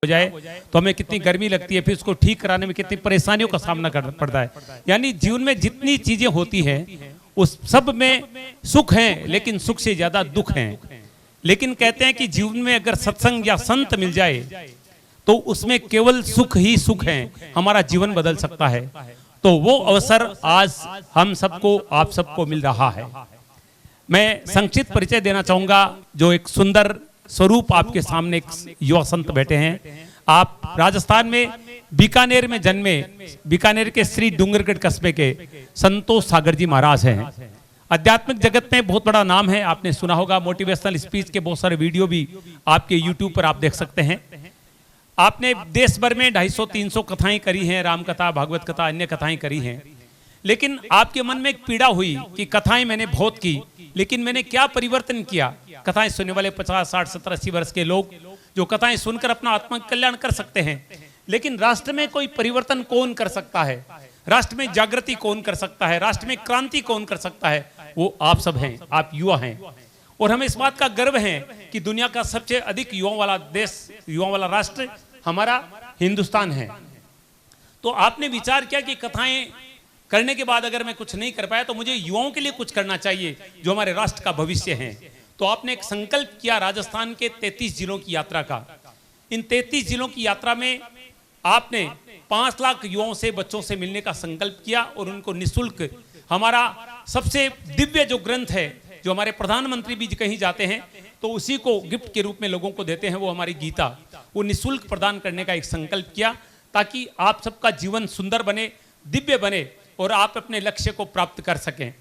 हो जाए तो हमें कितनी गर्मी लगती है, फिर उसको ठीक कराने में कितनी परेशानियों का सामना करना पड़ता है। यानी जीवन में जितनी चीजें होती हैं उस सब में सुख है, लेकिन सुख से ज्यादा दुख है। लेकिन कहते हैं कि जीवन में अगर सत्संग या संत मिल जाए तो उसमें केवल सुख ही सुख है, हमारा जीवन बदल सकता है। तो वो अवसर आज हम सबको, आप सबको मिल रहा है। मैं संक्षिप्त परिचय देना चाहूंगा। जो एक सुंदर स्वरूप आपके सामने एक युवा संत बैठे हैं। आप राजस्थान में बीकानेर में जन्मे, बीकानेर के श्री डूंगरगढ़ कस्बे के संतोष सागर जी महाराज हैं। आध्यात्मिक जगत में बहुत बड़ा नाम है, आपने सुना होगा। मोटिवेशनल स्पीच के बहुत सारे वीडियो भी आपके यूट्यूब पर आप देख सकते हैं। आपने देश भर में 250-300 कथाएं करी हैं, राम कथा, भागवत कथा, अन्य कथाएं करी हैं। लेकिन आपके मन में एक पीड़ा हुई कि कथाएं मैंने बहुत की, लेकिन मैंने क्या परिवर्तन किया। कथाएं सुनने वाले 50, 60, 70, 80 वर्ष के लोग जो कथाएं सुनकर अपना आत्मा कल्याण कर सकते हैं, लेकिन राष्ट्र में कोई परिवर्तन कौन कर सकता है, राष्ट्र में जागृति कौन कर सकता है, राष्ट्र में क्रांति कौन कर सकता है, वो आप सब हैं, आप युवा हैं। और हमें इस बात का गर्व है कि दुनिया का सबसे अधिक युवाओं वाला देश, युवाओं वाला राष्ट्र हमारा हिंदुस्तान है। तो आपने विचार किया कि कथाएं करने के बाद अगर मैं कुछ नहीं कर पाया तो मुझे युवाओं के लिए कुछ करना चाहिए जो हमारे राष्ट्र का भविष्य है। तो आपने एक संकल्प किया राजस्थान के 33 जिलों की यात्रा का। इन 33 जिलों की यात्रा में आपने 5 लाख युवाओं से, बच्चों से मिलने का संकल्प किया और उनको निःशुल्क हमारा सबसे दिव्य जो ग्रंथ है, जो हमारे प्रधानमंत्री भी कहीं जाते हैं तो उसी को गिफ्ट के रूप में लोगों को देते हैं, वो हमारी गीता, वो निःशुल्क प्रदान करने का एक संकल्प किया ताकि आप सबका जीवन सुंदर बने, दिव्य बने और आप अपने लक्ष्य को प्राप्त कर सकें।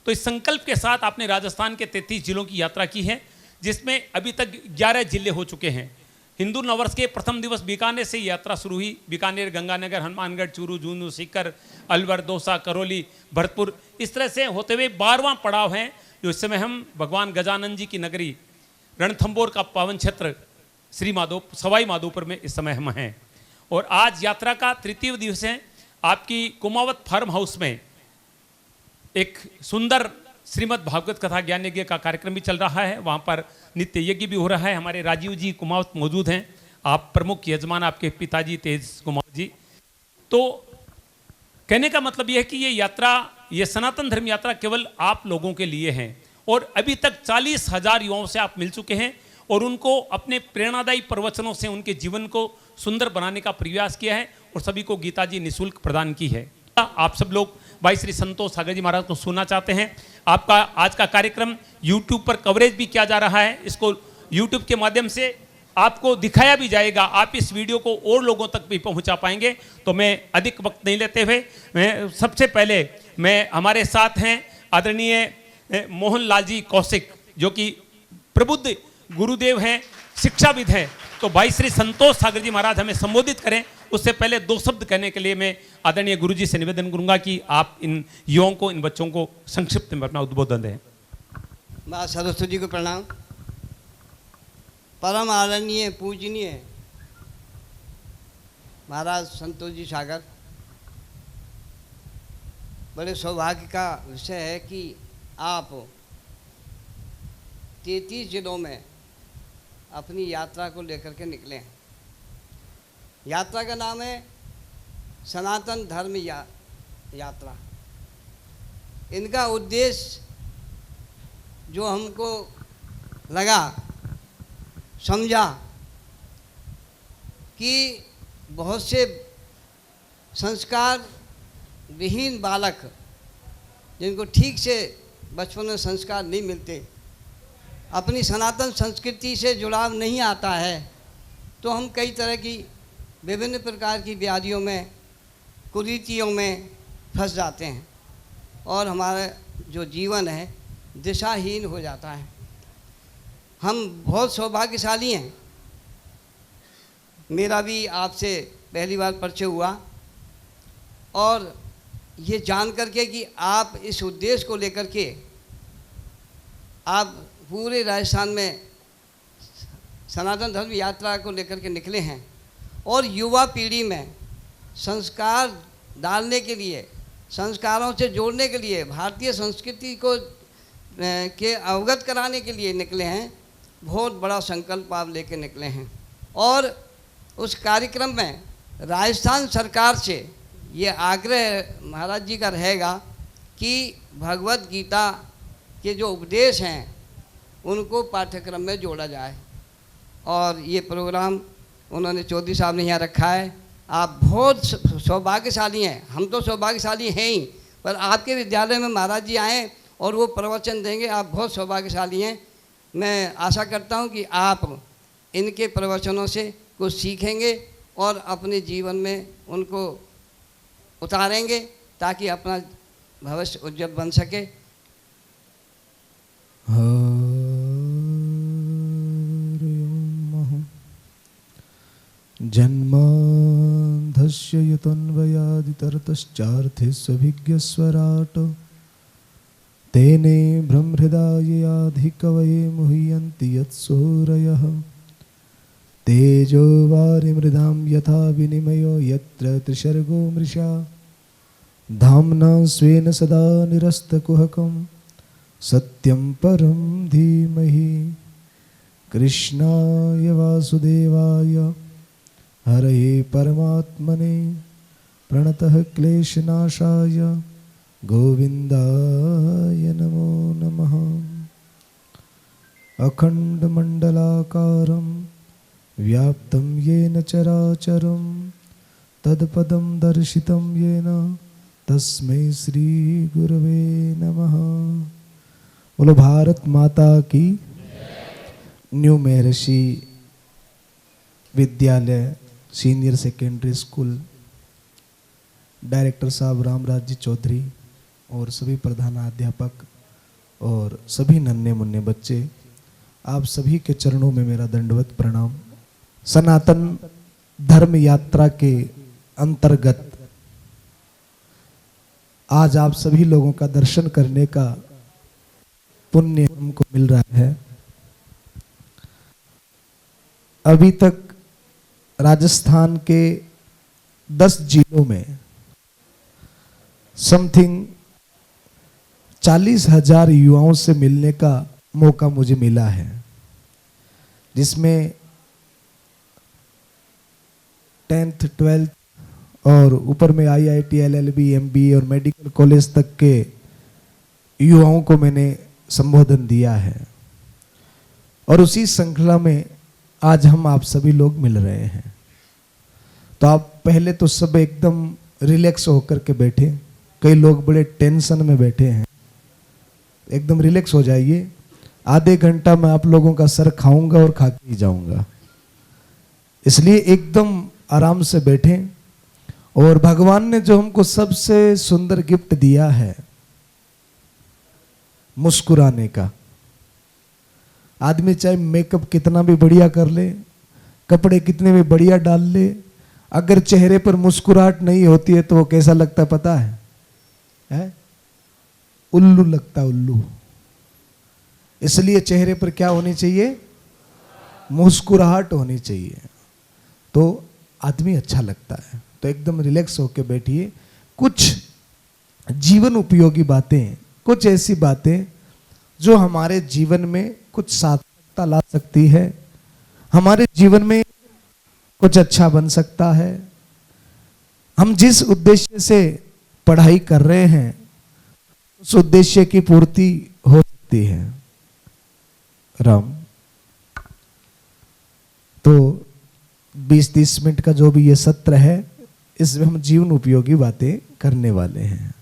तो इस संकल्प के साथ आपने राजस्थान के 33 जिलों की यात्रा की है, जिसमें अभी तक 11 जिले हो चुके हैं। हिंदू नववर्ष के प्रथम दिवस बीकानेर से यात्रा शुरू हुई। बीकानेर, गंगानगर, हनुमानगढ़, चूरू, झुंझुनू, सीकर, अलवर, दौसा, करौली, भरतपुर, इस तरह से होते हुए 12वां पड़ाव है जो इस समय हम भगवान गजानन जी की नगरी रणथंबोर का पावन क्षेत्र श्री सवाई माधोपुर में इस समय हम हैं। और आज यात्रा का तृतीय दिवस है। आपकी कुमावत फार्म हाउस में एक सुंदर श्रीमद् भागवत कथा ज्ञान यज्ञ का कार्यक्रम भी चल रहा है, वहाँ पर नित्य यज्ञ भी हो रहा है। हमारे राजीव जी कुमावत मौजूद हैं, आप प्रमुख यजमान, आपके पिताजी तेज कुमावत जी। तो कहने का मतलब यह है कि ये यात्रा, ये सनातन धर्म यात्रा केवल आप लोगों के लिए है, और अभी तक 40,000 युवाओं से आप मिल चुके हैं और उनको अपने प्रेरणादायी प्रवचनों से उनके जीवन को सुंदर बनाने का प्रयास किया है, और सभी को गीता जी निःशुल्क प्रदान की है। आप सब लोग भाई श्री संतोष सागर जी महाराज को सुनना चाहते हैं। आपका आज का कार्यक्रम यूट्यूब पर कवरेज भी किया जा रहा है, इसको यूट्यूब के माध्यम से आपको दिखाया भी जाएगा, आप इस वीडियो को और लोगों तक भी पहुंचा पाएंगे। तो मैं अधिक वक्त नहीं लेते हुए मैं सबसे पहले हमारे साथ हैं आदरणीय मोहन लाल जी कौशिक, जो कि प्रबुद्ध गुरुदेव हैं, शिक्षाविद हैं। तो भाई श्री संतोष सागर जी महाराज हमें संबोधित करें, उससे पहले 2 शब्द कहने के लिए मैं आदरणीय गुरु जी से निवेदन करूंगा कि आप इन युवाओं को, इन बच्चों को संक्षिप्त में अपना उद्बोधन दें। माँ सरस्वती जी को प्रणाम। परम आदरणीय पूजनीय महाराज संतोष जी सागर, बड़े सौभाग्य का विषय है कि आप 33 जिलों में अपनी यात्रा को लेकर के निकले हैं। यात्रा का नाम है सनातन धर्म यात्रा। इनका उद्देश्य जो हमको लगा, समझा कि बहुत से संस्कार विहीन बालक, जिनको ठीक से बचपन में संस्कार नहीं मिलते, अपनी सनातन संस्कृति से जुड़ाव नहीं आता है, तो हम कई तरह की विभिन्न प्रकार की व्याधियों में, कुरीतियों में फंस जाते हैं और हमारा जो जीवन है दिशाहीन हो जाता है। हम बहुत सौभाग्यशाली हैं। मेरा भी आपसे पहली बार परिचय हुआ, और ये जान करके कि आप इस उद्देश्य को लेकर के आप पूरे राजस्थान में सनातन धर्म यात्रा को लेकर के निकले हैं, और युवा पीढ़ी में संस्कार डालने के लिए, संस्कारों से जोड़ने के लिए, भारतीय संस्कृति को के अवगत कराने के लिए निकले हैं। बहुत बड़ा संकल्प आप लेके निकले हैं, और उस कार्यक्रम में राजस्थान सरकार से ये आग्रह महाराज जी का रहेगा कि भगवत गीता के जो उपदेश हैं उनको पाठ्यक्रम में जोड़ा जाए। और ये प्रोग्राम उन्होंने चौधरी साहब ने यहाँ रखा है। आप बहुत सौभाग्यशाली हैं, हम तो सौभाग्यशाली हैं ही, पर आपके विद्यालय में महाराज जी आएँ और वो प्रवचन देंगे, आप बहुत सौभाग्यशाली हैं। मैं आशा करता हूँ कि आप इनके प्रवचनों से कुछ सीखेंगे और अपने जीवन में उनको उतारेंगे, ताकि अपना भविष्य उज्जवल बन सके। जन्मान्धस्य यतन्वयादितरतश्चार्थेष्वभिज्ञस्वराट् तेने ब्रह्महृदाययाधिकवये मुह्यन्ति यत्सूरयः तेजो वारिमृदां यथा विनिमयो यत्र त्रिसर्गो मृषा धाम्ना स्वेन सदा निरस्तकुहकं सत्यं परं धीमहि। कृष्णाय वासुदेवाय हरये परमात्मने प्रणतः क्लेशनाशाय गोविन्दाय नमो नमः। अखण्डमण्डलाकारं व्याप्तं येन चराचरं तत्पदं दर्शितं येन तस्मै श्री गुरवे नमः। बोलो भारत माता की। न्यू महर्षि विद्यालय सीनियर सेकेंडरी स्कूल डायरेक्टर साहब रामराज जी चौधरी और सभी प्रधानाध्यापक और सभी नन्हे मुन्ने बच्चे, आप सभी के चरणों में मेरा दंडवत प्रणाम। सनातन धर्म यात्रा के अंतर्गत आज आप सभी लोगों का दर्शन करने का पुण्य हमको मिल रहा है। अभी तक राजस्थान के 10 जिलों में समथिंग 40,000 युवाओं से मिलने का मौका मुझे मिला है, जिसमें 10th 12th और ऊपर में IIT LLB MBA और मेडिकल कॉलेज तक के युवाओं को मैंने संबोधन दिया है। और उसी श्रृंखला में आज हम आप सभी लोग मिल रहे हैं। तो आप पहले तो सब एकदम रिलैक्स होकर के बैठे, कई लोग बड़े टेंशन में बैठे हैं, एकदम रिलैक्स हो जाइए। आधे घंटा मैं आप लोगों का सर खाऊंगा और खा के ही जाऊंगा, इसलिए एकदम आराम से बैठें। और भगवान ने जो हमको सबसे सुंदर गिफ्ट दिया है मुस्कुराने का। आदमी चाहे मेकअप कितना भी बढ़िया कर ले, कपड़े कितने भी बढ़िया डाल ले, अगर चेहरे पर मुस्कुराहट नहीं होती है तो वो कैसा लगता है पता है? उल्लू लगता है, उल्लू। इसलिए चेहरे पर क्या होनी चाहिए? मुस्कुराहट होनी चाहिए, तो आदमी अच्छा लगता है। तो एकदम रिलैक्स होकर बैठिए। कुछ जीवन उपयोगी बातें, कुछ ऐसी बातें जो हमारे जीवन में कुछ सार्थकता ला सकती है, हमारे जीवन में कुछ अच्छा बन सकता है। हम जिस उद्देश्य से पढ़ाई कर रहे हैं उस उद्देश्य की पूर्ति हो सकती है। राम, तो 20-30 मिनट का जो भी ये सत्र है, इसमें हम जीवन उपयोगी बातें करने वाले हैं।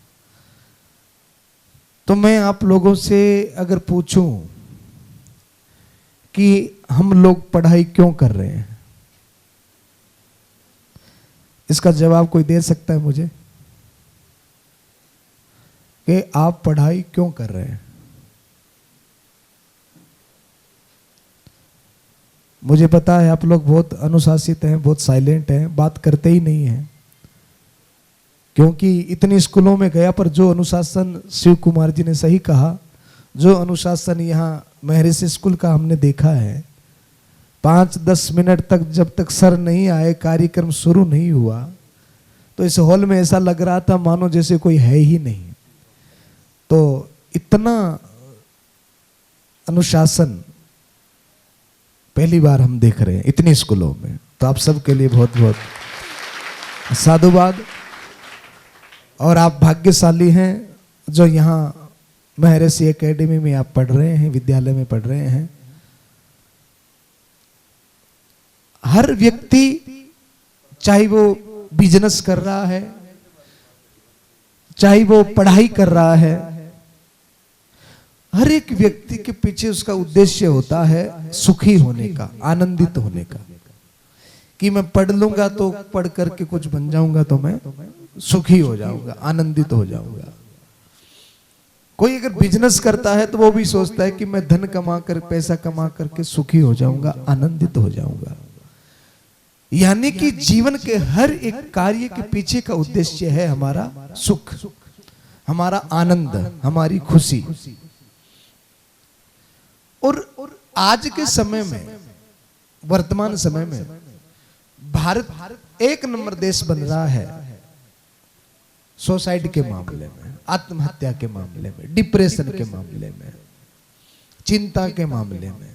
तो मैं आप लोगों से अगर पूछूं कि हम लोग पढ़ाई क्यों कर रहे हैं, इसका जवाब कोई दे सकता है मुझे कि आप पढ़ाई क्यों कर रहे हैं? मुझे पता है आप लोग बहुत अनुशासित हैं, बहुत साइलेंट हैं, बात करते ही नहीं हैं, क्योंकि इतनी स्कूलों में गया पर जो अनुशासन, शिव कुमार जी ने सही कहा, जो अनुशासन यहाँ महर्षि स्कूल का हमने देखा है, 5-10 मिनट तक जब तक सर नहीं आए, कार्यक्रम शुरू नहीं हुआ, तो इस हॉल में ऐसा लग रहा था मानो जैसे कोई है ही नहीं। तो इतना अनुशासन पहली बार हम देख रहे हैं इतनी स्कूलों में। तो आप सबके लिए बहुत बहुत साधुवाद। और आप भाग्यशाली हैं जो यहाँ महर्षि एकेडमी में आप पढ़ रहे हैं, विद्यालय में पढ़ रहे हैं। हर व्यक्ति, चाहे वो बिजनेस कर रहा है, चाहे वो पढ़ाई कर रहा है, हर एक व्यक्ति के पीछे उसका उद्देश्य होता है सुखी होने का, आनंदित होने का, कि मैं पढ़ लूंगा तो पढ़ करके कुछ बन जाऊंगा तो मैं सुखी हो जाऊंगा, आनंदित हो जाऊंगा। कोई अगर बिजनेस करता है तो वो भी सोचता है कि मैं धन कमा कर, पैसा कमा करके सुखी हो जाऊंगा, आनंदित हो जाऊंगा। यानी कि जीवन के हर एक कार्य के पीछे का उद्देश्य है हमारा सुख, हमारा आनंद, हमारी खुशी। और आज के समय में, वर्तमान समय में भारत 1 नंबर देश बन रहा है सुसाइड के मामले में, आत्महत्या के मामले में, डिप्रेशन के मामले में, चिंता के मामले में।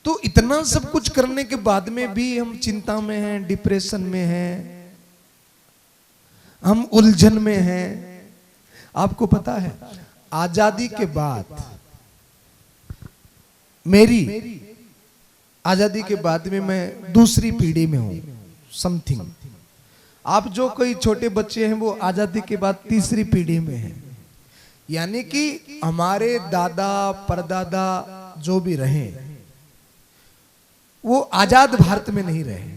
तो इतना सब कुछ करने के बाद में भी हम चिंता में हैं, डिप्रेशन में हैं, हम उलझन में हैं। आपको पता है आजादी के बाद, मेरी आजादी के बाद में मैं दूसरी पीढ़ी में हूं समथिंग। आप जो कोई छोटे बच्चे हैं वो आजादी के बाद तीसरी पीढ़ी में हैं। यानी कि हमारे दादा परदादा जो भी रहे वो आजाद भारत में नहीं रहे,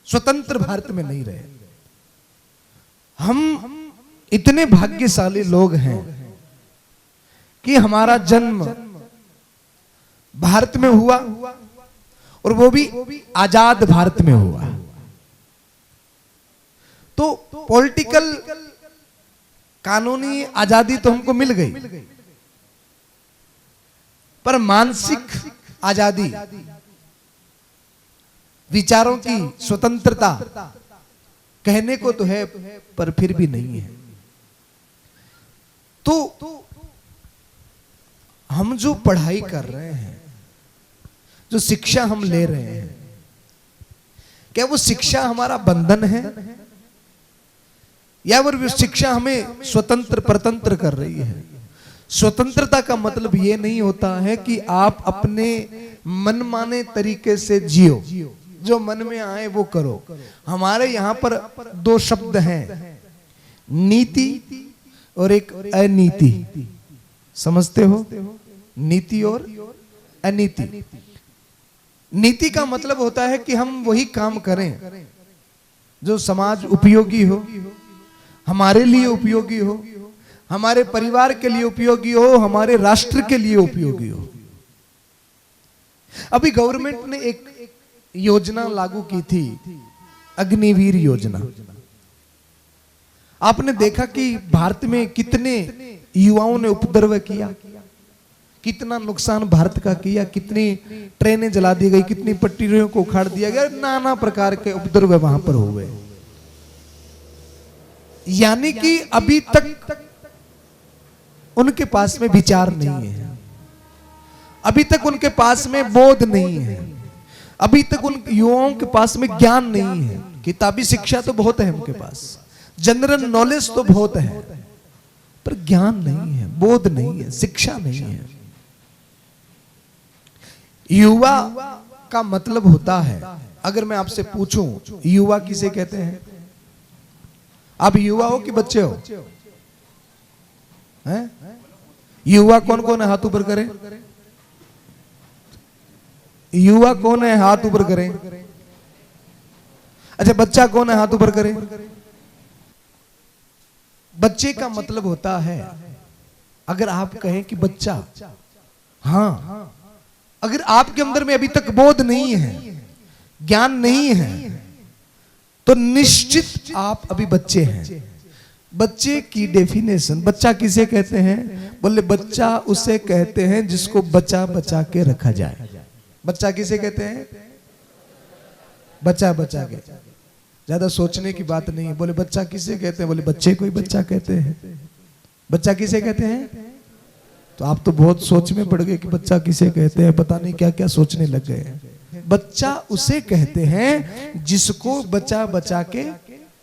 स्वतंत्र भारत में नहीं रहे। हम इतने भाग्यशाली लोग हैं कि हमारा जन्म भारत में हुआ और वो भी आजाद भारत में हुआ। तो पॉलिटिकल कानूनी आजादी तो हमको मिल गई, पर मानसिक आजादी, विचारों की स्वतंत्रता कहने को तो है पर फिर भी नहीं है। तो हम जो पढ़ाई कर रहे हैं, जो शिक्षा हम ले रहे हैं, क्या वो शिक्षा हमारा बंधन है या वो शिक्षा हमें स्वतंत्र परतंत्र कर रही है? स्वतंत्रता का मतलब ये नहीं होता है कि आप अपने मनमाने तरीके से जियो, जो मन में आए वो करो। हमारे यहाँ पर दो शब्द हैं, नीति और एक अनीति। समझते हो? नीति और अनीति। नीति का मतलब होता है कि हम वही काम करें जो समाज उपयोगी हो, हमारे लिए उपयोगी हो, हमारे परिवार के लिए उपयोगी हो, हमारे राष्ट्र के लिए उपयोगी हो। अभी गवर्नमेंट ने एक योजना लागू की थी, अग्निवीर योजना। आपने देखा कि भारत में कितने युवाओं ने उपद्रव किया, कितना नुकसान भारत का किया, कितनी ट्रेनें जला दी गई, कितनी पटरियों को उखाड़ दिया गया, नाना प्रकार के उपद्रव वहां पर हुए। यानी कि अभी तक उनके पास में विचार नहीं है, अभी तक उनके पास में बोध नहीं है, अभी तक उन युवाओं के पास में ज्ञान नहीं है। किताबी शिक्षा तो बहुत है उनके पास, जनरल नॉलेज तो बहुत है, पर ज्ञान नहीं है, बोध नहीं है, शिक्षा नहीं है। युवा का मतलब होता है, अगर मैं आपसे पूछूं युवा किसे कहते हैं? आप युवा हो कि बच्चे हो? हैं? युवा कौन कौन है? हाथ ऊपर करें। युवा कौन है? हाथ ऊपर करें। अच्छा, बच्चा कौन है? हाथ ऊपर करें। बच्चे का मतलब होता है, अगर आप कहें कि बच्चा, हाँ, अगर आपके अंदर में अभी तक बोध नहीं है, ज्ञान नहीं है, तो निश्चित आप अभी बच्चे हैं। बच्चे की डेफिनेशन, बच्चा किसे कहते हैं? बोले बच्चा उसे कहते हैं जिसको बचा बचा के रखा जाए। बच्चा किसे कहते हैं? बचा बचा के। ज्यादा सोचने की बात नहीं है। बोले बच्चा किसे कहते हैं? बोले बच्चे को ही बच्चा कहते हैं। बच्चा किसे कहते हैं? तो आप तो बहुत सोच में पड़ गए कि बच्चा किसे कहते हैं, पता नहीं क्या क्या सोचने लग गए। बच्चा उसे कहते हैं जिसको बचा बचा के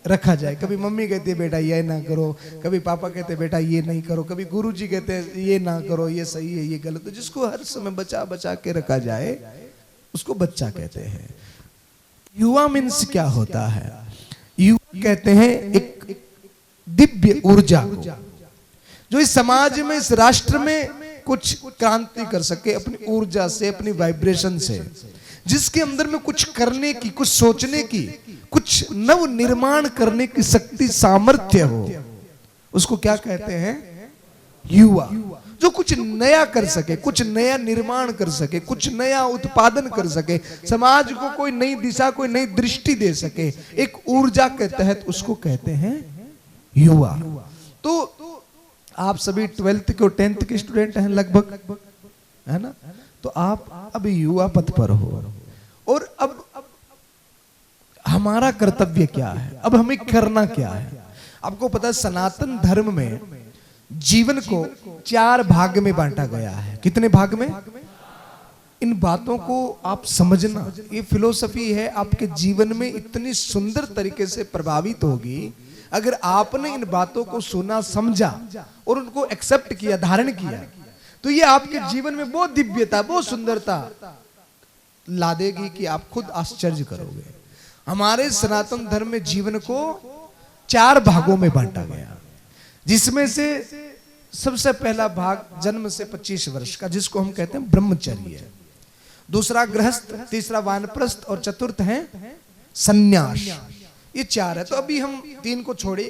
रखा जाए। कभी मम्मी कहती है बेटा ये ना करो, कभी पापा कहते हैं बेटा ये नहीं करो, कभी गुरुजी कहते हैं ये ना करो, ये सही है ये गलत है। जिसको हर समय बचा बचा के रखा जाए उसको बच्चा कहते हैं। युवा मीन्स क्या होता है? युवा कहते हैं एक दिव्य ऊर्जा को, जो इस समाज में, इस राष्ट्र में कुछ क्रांति कर सके अपनी ऊर्जा से, अपनी वाइब्रेशन से, जिसके अंदर में कुछ करने की, कुछ सोचने की, कुछ नव निर्माण करने की शक्ति, सामर्थ्य हो, उसको क्या कहते हैं? युवा। जो कुछ नया कर सके, कुछ नया निर्माण कर सके, कुछ नया उत्पादन कर सके, समाज को कोई नई दिशा, कोई नई दृष्टि दे सके, एक ऊर्जा के तहत, उसको कहते हैं युवा। तो आप सभी 12th के और 10th के स्टूडेंट हैं लगभग, है ना? तो आप अभी युवा पथ पर हो, और अब हमारा कर्तव्य क्या है? अब हमें करना क्या है? आपको पता है सनातन धर्म में जीवन को 4 भाग में बांटा गया है। कितने भाग में? इन बातों को आप समझना, ये फिलोसफी है, आपके जीवन में इतनी सुंदर तरीके से प्रभावित होगी अगर आपने इन बातों को सुना, समझा और उनको एक्सेप्ट किया, धारण किया, तो ये आपके जीवन में बहुत दिव्यता, बहुत सुंदरता ला देगी कि आप खुद आश्चर्य करोगे। हमारे सनातन धर्म में जीवन को 4 भागों में बांटा गया, जिसमें से सबसे पहला भाग जन्म से 25 वर्ष का, जिसको हम कहते हैं ब्रह्मचर्य, दूसरा गृहस्थ, तीसरा वानप्रस्थ और चतुर्थ है संन्यास। ये 4 है। तो अभी हम 3 को छोड़े,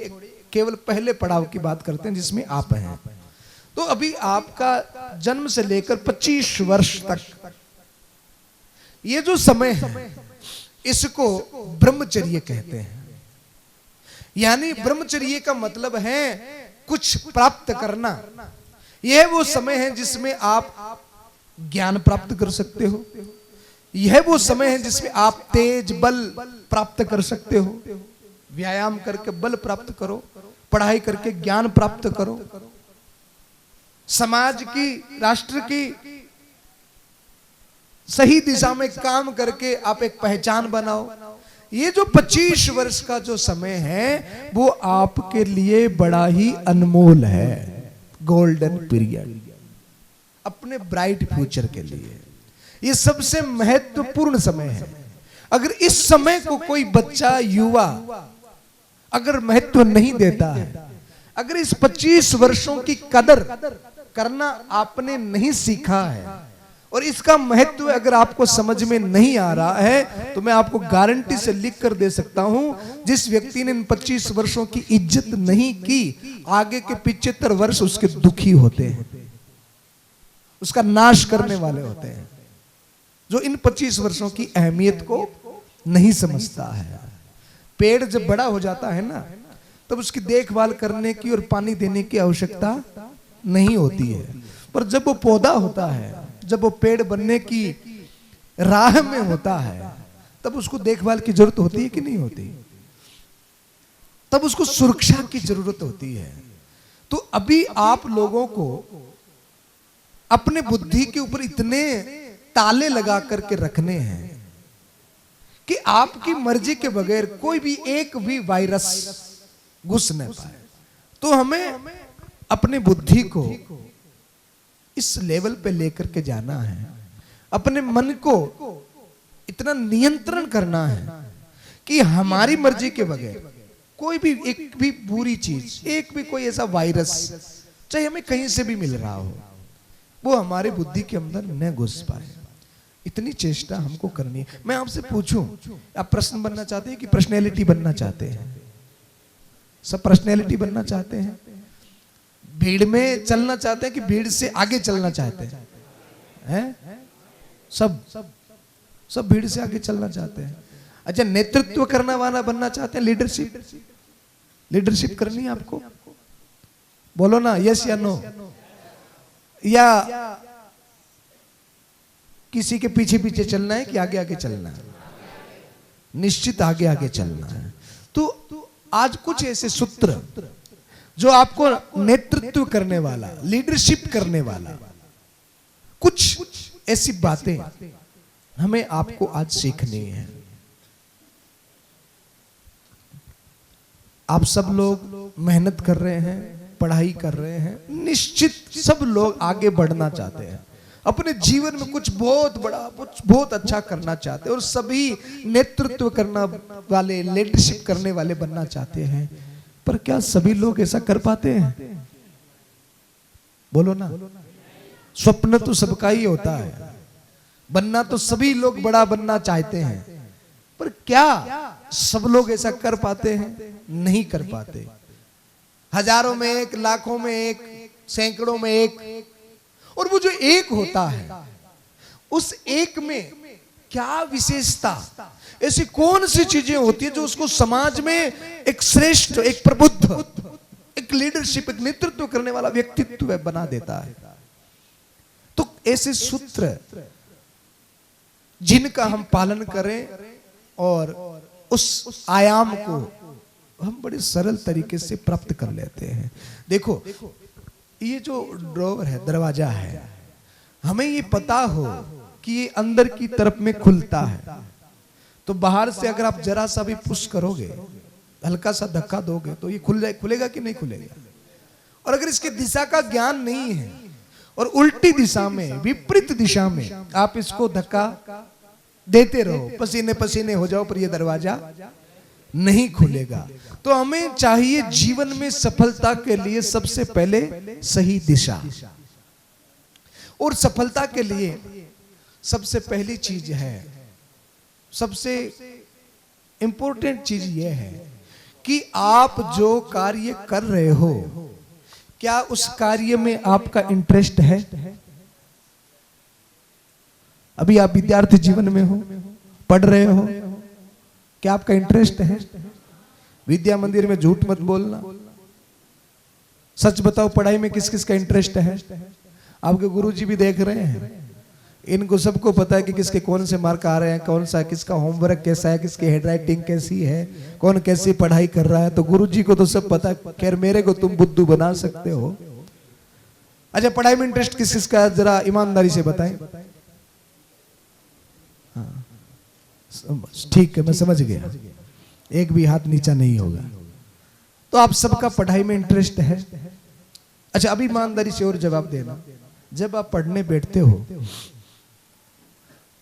केवल पहले पड़ाव की बात करते हैं जिसमें आप हैं। तो अभी आपका जन्म से लेकर 25 वर्ष तक ये जो समय है, इसको ब्रह्मचर्य कहते हैं। यानी ब्रह्मचर्य का मतलब है कुछ प्राप्त करना। यह वो समय है जिसमें आप ज्ञान प्राप्त कर सकते हो, यह वो समय है जिसमें आप तेज बल प्राप्त कर सकते हो। व्यायाम करके बल प्राप्त करो, पढ़ाई करके ज्ञान प्राप्त करो, समाज की, राष्ट्र की सही दिशा में काम करके आप एक पहचान बनाओ। ये जो 25 वर्ष का जो समय है वो आपके लिए बड़ा ही अनमोल है, गोल्डन पीरियड, अपने ब्राइट फ्यूचर के लिए ये सबसे महत्वपूर्ण समय है। अगर इस समय को कोई बच्चा, युवा अगर महत्व नहीं देता है, अगर इस 25 वर्षों की कदर करना आपने नहीं सीखा है और इसका महत्व अगर आपको समझ में नहीं आ रहा है, तो मैं आपको गारंटी से लिख कर दे सकता हूं, जिस व्यक्ति ने इन 25 वर्षों की इज्जत नहीं की, आगे के 75 वर्ष उसके दुखी होते हैं, उसका नाश करने वाले होते हैं, जो इन 25 वर्षों की अहमियत को नहीं समझता है। पेड़ जब बड़ा हो जाता है ना, तब उसकी देखभाल करने की और पानी देने की आवश्यकता नहीं होती है, पर जब वो पौधा होता है, जब वो पेड़ बनने की राह में होता है, तब उसको देखभाल की जरूरत होती है कि नहीं होती? तब उसको सुरक्षा की जरूरत होती है। तो अभी आप लोगों को अपने बुद्धि के ऊपर इतने ताले लगा करके रखने हैं कि आपकी मर्जी के बगैर कोई भी एक भी वायरस घुस न पाए। तो हमें अपने बुद्धि को इस लेवल पे लेकर के जाना है, अपने मन को इतना नियंत्रण करना है कि हमारी मर्जी के बगैर कोई भी एक भी बुरी चीज, एक भी कोई ऐसा वायरस, चाहे हमें कहीं से भी मिल रहा हो, वो हमारी बुद्धि के अंदर न घुस पाए। इतनी चेष्टा हमको करनी है। मैं आपसे पूछूं, आप प्रश्न बनना चाहते हैं कि पर्सनैलिटी बनना चाहते हैं? सब पर्सनैलिटी बनना चाहते हैं? भीड़ में चलना चाहते हैं कि भीड़ से आगे चलना चाहते हैं? सब भीड़ से आगे चलना चाहते हैं। अच्छा, नेतृत्व करने वाला बनना चाहते हैं? लीडरशिप करनी है आपको? बोलो ना, यस या नो? या किसी के पीछे पीछे चलना है कि आगे आगे चलना है? निश्चित आगे आगे चलना है। तो आज कुछ ऐसे सूत्र जो आपको नेतृत्व करने वाला, लीडरशिप करने वाला, कुछ ऐसी बातें हमें आपको आज सीखनी है। आप सब लोग मेहनत कर रहे हैं, पढ़ाई कर रहे हैं, निश्चित सब लोग आगे बढ़ना चाहते हैं, अपने जीवन में कुछ बहुत बड़ा, कुछ बहुत अच्छा करना चाहते हैं, और सभी नेतृत्व करना वाले, लीडरशिप करने वाले बनना चाहते हैं। पर क्या सभी लोग ऐसा कर पाते हैं? बोलो ना। स्वप्न तो सबका ही होता है, बनना तो सभी लोग बड़ा बनना चाहते हैं, पर क्या सब लोग ऐसा कर पाते हैं? नहीं कर पाते। हजारों में एक, लाखों में एक, सैकड़ों में एक, और वो जो एक होता है, उस एक में क्या विशेषता, ऐसी कौन सी चीजें होती है जो उसको समाज में एक श्रेष्ठ, एक प्रबुद्ध, एक लीडरशिप, एक नेतृत्व करने वाला व्यक्तित्व बना देता है? तो ऐसे सूत्र जिनका हम पालन करें और उस आयाम को हम बड़े सरल तरीके से प्राप्त कर लेते हैं। देखो, ये जो ड्रॉवर है, दरवाजा है, हमें ये पता हो कि ये अंदर की तरफ में खुलता है, तो बाहर से अगर आप जरा सा भी पुश करोगे, हल्का सा धक्का दोगे, तो ये खुलेगा कि नहीं खुलेगा? और अगर इसके दिशा का ज्ञान नहीं है और उल्टी दिशा में, विपरीत दिशा में आप इसको धक्का देते रहो, पसीने पसीने हो जाओ, पर ये दरवाजा नहीं खुलेगा। तो हमें चाहिए जीवन में सफलता के लिए सबसे पहले सही दिशा, और सफलता के लिए सबसे पहली चीज है, सबसे इंपॉर्टेंट चीज यह है कि आप जो कार्य कर रहे हो, क्या उस कार्य में आपका इंटरेस्ट है? अभी आप विद्यार्थी जीवन में हो, पढ़ रहे हो, क्या आपका इंटरेस्ट है? विद्या मंदिर में झूठ मत बोलना, सच बताओ, पढ़ाई में किस किस का इंटरेस्ट है? आपके गुरुजी भी देख रहे हैं, इनको सबको पता है कि किसके कौन से मार्क आ रहे हैं, कौन सा, किसका होमवर्क कैसा है, किसकी हैंडराइटिंग कैसी है, कौन कैसी पढ़ाई कर रहा है। तो गुरुजी को तो सब पता है। खैर, मेरे को तुम बुद्धू बना सकते हो, अच्छा, पढ़ाई में इंटरेस्ट किस किसका है, जरा ईमानदारी से बताएं। हाँ, ठीक है, मैं समझ गया, एक भी हाथ नीचा नहीं होगा। तो आप सबका पढ़ाई में इंटरेस्ट है। अच्छा, अभी ईमानदारी से और जवाब देना, जब आप पढ़ने बैठते हो,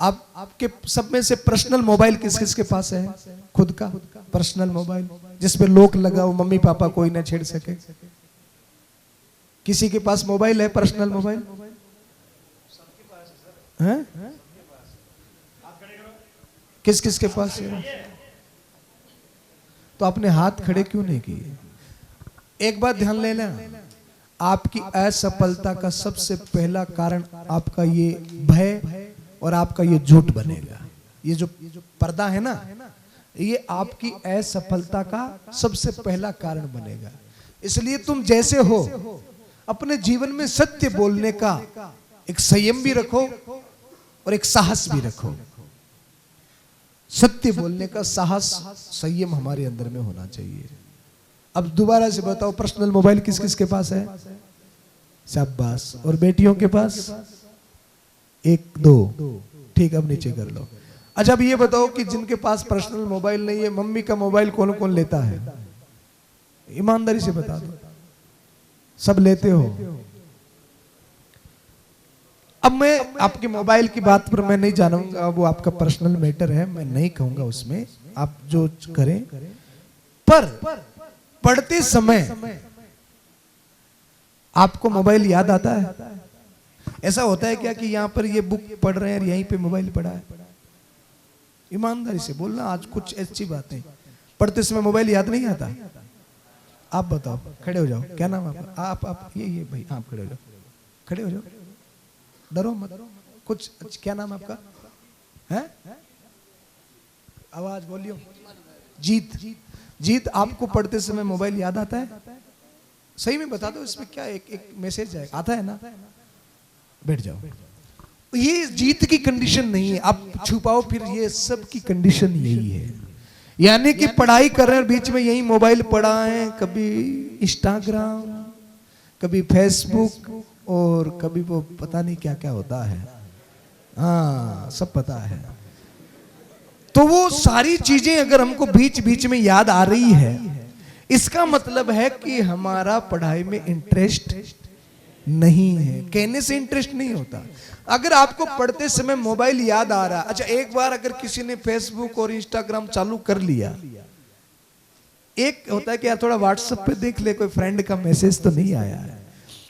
आपके सब में से पर्सनल मोबाइल किस किस के पास है? खुद का पर्सनल मोबाइल जिसपे लॉक लगा हो, मम्मी पापा कोई ना छेड़ सके। किसी के पास मोबाइल है, पर्सनल मोबाइल है? किस किस के पास है? तो आपने हाथ खड़े क्यों नहीं किए? एक बात ध्यान लेना, आपकी असफलता का सबसे पहला कारण आपका ये भय और आपका ये झूठ बनेगा। ये जो पर्दा है ना, ये आपकी असफलता का सबसे पहला कारण बनेगा। इसलिए तुम जैसे हो, अपने जीवन में सत्य बोलने का एक संयम भी रखो और एक साहस भी रखो। सत्य बोलने का साहस, संयम हमारे अंदर में होना चाहिए। अब दोबारा से बताओ, पर्सनल मोबाइल किस किस के पास है? शाबाश। और बेटियों के पास? एक दो, ठीक, अब नीचे कर लो। अच्छा, अब ये बताओ कि जिनके पास पर्सनल मोबाइल नहीं है, मम्मी का मोबाइल कौन कौन लेता है? ईमानदारी से बता दो। सब लेते हो? अब मैं आपके मोबाइल की बात पर मैं नहीं जानूंगा, वो आपका पर्सनल मैटर है, मैं नहीं कहूंगा उसमें, आप जो करें। पर पढ़ते समय आपको मोबाइल याद आता है? ऐसा होता है क्या कि यहाँ पर ये बुक पढ़ रहे हैं और यहीं पे मोबाइल पढ़ा है? ईमानदारी से बोलना, आज कुछ ऐसी बातें पढ़ते समय मोबाइल याद नहीं आता? आप बताओ, खड़े हो जाओ, क्या नाम आपका? आप ये भाई, आप खड़े हो जाओ, खड़े हो जाओ, डरो मत। कुछ, क्या नाम आपका है? आवाज बोलियो। जीत। जीत, आपको पढ़ते समय मोबाइल याद आता है? सही में बता दो, इसमें क्या एक मैसेज है, आता है ना? बैठ जाओ। ये जीत की कंडीशन नहीं है, आप छुपाओ, फिर ये सब की कंडीशन यही है। यानी कि पढ़ाई कर रहे हैं, बीच में यही मोबाइल पड़ा है, कभी इंस्टाग्राम, कभी फेसबुक, और कभी वो पता नहीं क्या क्या होता है। हाँ, सब पता है। तो वो सारी चीजें अगर हमको बीच बीच में याद आ रही है, इसका मतलब है कि हमारा पढ़ाई में इंटरेस्ट नहीं है। कहने से इंटरेस्ट नहीं होता। अगर आपको पढ़ते समय मोबाइल याद आ रहा, अच्छा, एक बार अगर किसी ने फेसबुक और इंस्टाग्राम चालू कर लिया, एक होता है कि यार थोड़ा व्हाट्सएप पे देख ले, कोई फ्रेंड का मैसेज तो नहीं आया है,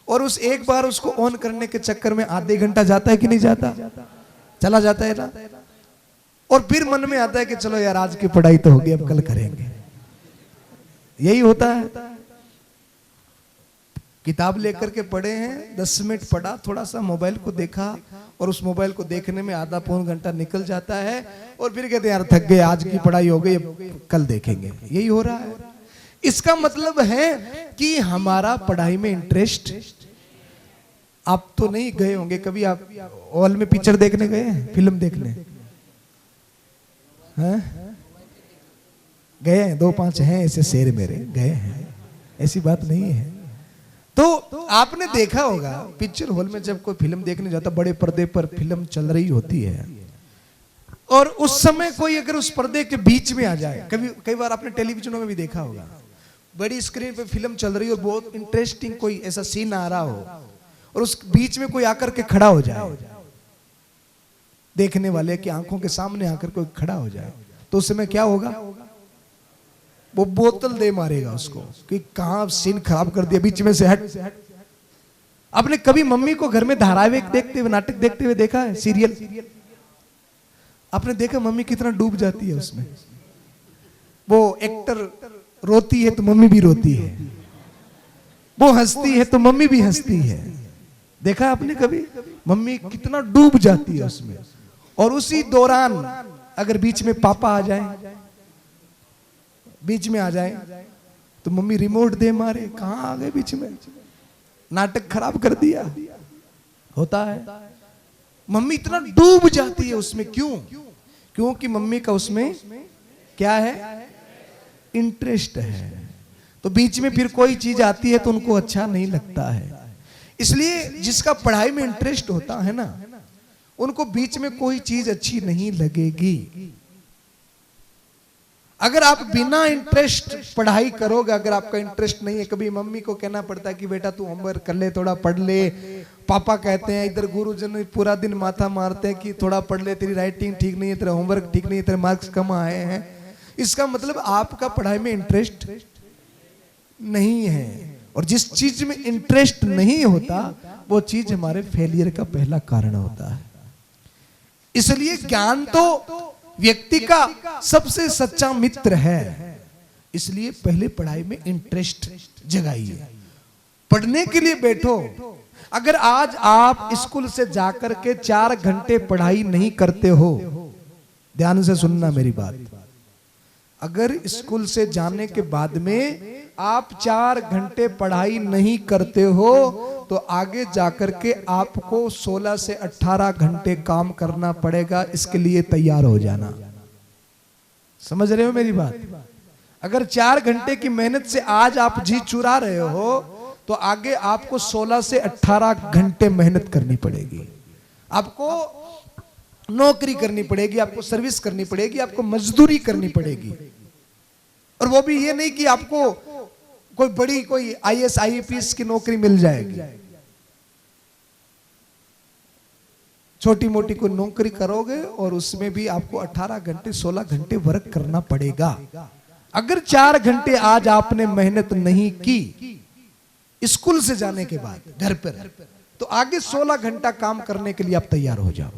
और उस एक बार उसको ऑन करने के चक्कर में आधे घंटा जाता है कि नहीं जाता? चला जाता है ना। और फिर मन में आता है कि चलो यार, आज की पढ़ाई तो होगी, अब कल करेंगे। यही होता है। किताब लेकर के पढ़े हैं, 10 मिनट पढ़ा, थोड़ा सा मोबाइल को देखा, और उस मोबाइल को देखने में आधा पौन घंटा निकल जाता है, और फिर कहते हैं यार थक गए, आज की पढ़ाई हो गई, अब कल देखेंगे। यही हो रहा है। इसका मतलब है कि हमारा पढ़ाई में इंटरेस्ट, आप तो नहीं गए होंगे कभी, आप हॉल में पिक्चर देखने गए हैं, फिल्म देखने हैं? गए हैं? 2-5 हैं ऐसे शेर मेरे, गए हैं, ऐसी बात नहीं है। तो आपने देखा होगा पिक्चर हॉल में जब कोई फिल्म देखने जाता, बड़े पर्दे पर फिल्म चल रही होती है, और उस समय कोई अगर उस पर्दे के बीच में आ जाए, कई बार आपने टेलीविजनों में भी देखा होगा, बड़ी स्क्रीन पे फिल्म चल रही हो, बहुत इंटरेस्टिंग कोई ऐसा सीन आ रहा हो, और उस बीच में कोई आकर के खड़ा हो जाए, देखने वाले की आंखों के सामने आकर कोई खड़ा हो जाए, तो उस समय क्या होगा? वो बोतल दे मारेगा उसको कि कहां सीन खराब कर दिया, बीच में से हट। आपने कभी मम्मी को घर में धारावाहिक देखते हुए, नाटक देखते हुए देखा है? सीरियल आपने देखा मम्मी कितना डूब जाती है उसमें? वो एक्टर रोती है तो मम्मी भी रोती है, वो हंसती है तो मम्मी भी हंसती है। देखा आपने कभी? मम्मी कितना डूब जाती है उसमें, और उसी दौरान अगर बीच में पापा आ जाए, बीच में आ जाए, तो मम्मी रिमोट दे मारे, कहां आ गए बीच में, नाटक खराब कर दिया। होता है। मम्मी इतना डूब जाती है उसमें, क्यों? क्योंकि मम्मी का उसमें क्या है? इंटरेस्ट है। तो बीच में फिर कोई चीज आती है तो उनको अच्छा नहीं लगता है। इसलिए जिसका पढ़ाई में इंटरेस्ट होता है ना, उनको बीच में कोई चीज अच्छी नहीं लगेगी। अगर आप बिना इंटरेस्ट पढ़ाई करोगे, अगर आपका इंटरेस्ट नहीं है, कभी मम्मी को कहना पड़ता है कि बेटा तू होमवर्क कर ले, थोड़ा पढ़ ले, पापा कहते हैं, इधर गुरुजन पूरा दिन माथा मारते हैं कि थोड़ा पढ़ ले, तेरी राइटिंग ठीक नहीं है, तेरा होमवर्क ठीक नहीं है, तेरे मार्क्स कम आए हैं, इसका मतलब आपका पढ़ाई में इंटरेस्ट नहीं है। और जिस चीज में इंटरेस्ट नहीं होता वो चीज हमारे फेलियर का पहला कारण होता है। इसलिए ज्ञान तो व्यक्ति का सबसे सच्चा मित्र है। इसलिए पहले पढ़ाई में इंटरेस्ट जगाइए, पढ़ने के लिए बैठो। अगर आज आप स्कूल से जाकर के 4 घंटे पढ़ाई नहीं करते हो, ध्यान से सुनना मेरी बात, अगर स्कूल से जाने के बाद में आप 4 घंटे पढ़ाई नहीं करते हो तो आगे जाकर के आपको 16 से 18 घंटे काम करना पड़ेगा। इसके लिए तैयार हो जाना। समझ रहे हो मेरी बात? अगर 4 घंटे की मेहनत से आज आप जी चुरा रहे हो तो आगे आपको 16 से 18 घंटे मेहनत करनी पड़ेगी। आपको नौकरी करनी पड़ेगी, आपको सर्विस करनी पड़ेगी, आपको मजदूरी करनी पड़ेगी। और वो भी ये नहीं कि आपको कोई बड़ी कोई IAS IPS की नौकरी मिल जाएगी। छोटी मोटी कोई नौकरी करोगे और उसमें भी आपको 18 घंटे 16 घंटे वर्क करना पड़ेगा। अगर 4 घंटे आज आपने मेहनत नहीं की स्कूल से जाने के बाद घर पर, तो आगे 16 घंटा काम करने के लिए आप तैयार हो जाओ।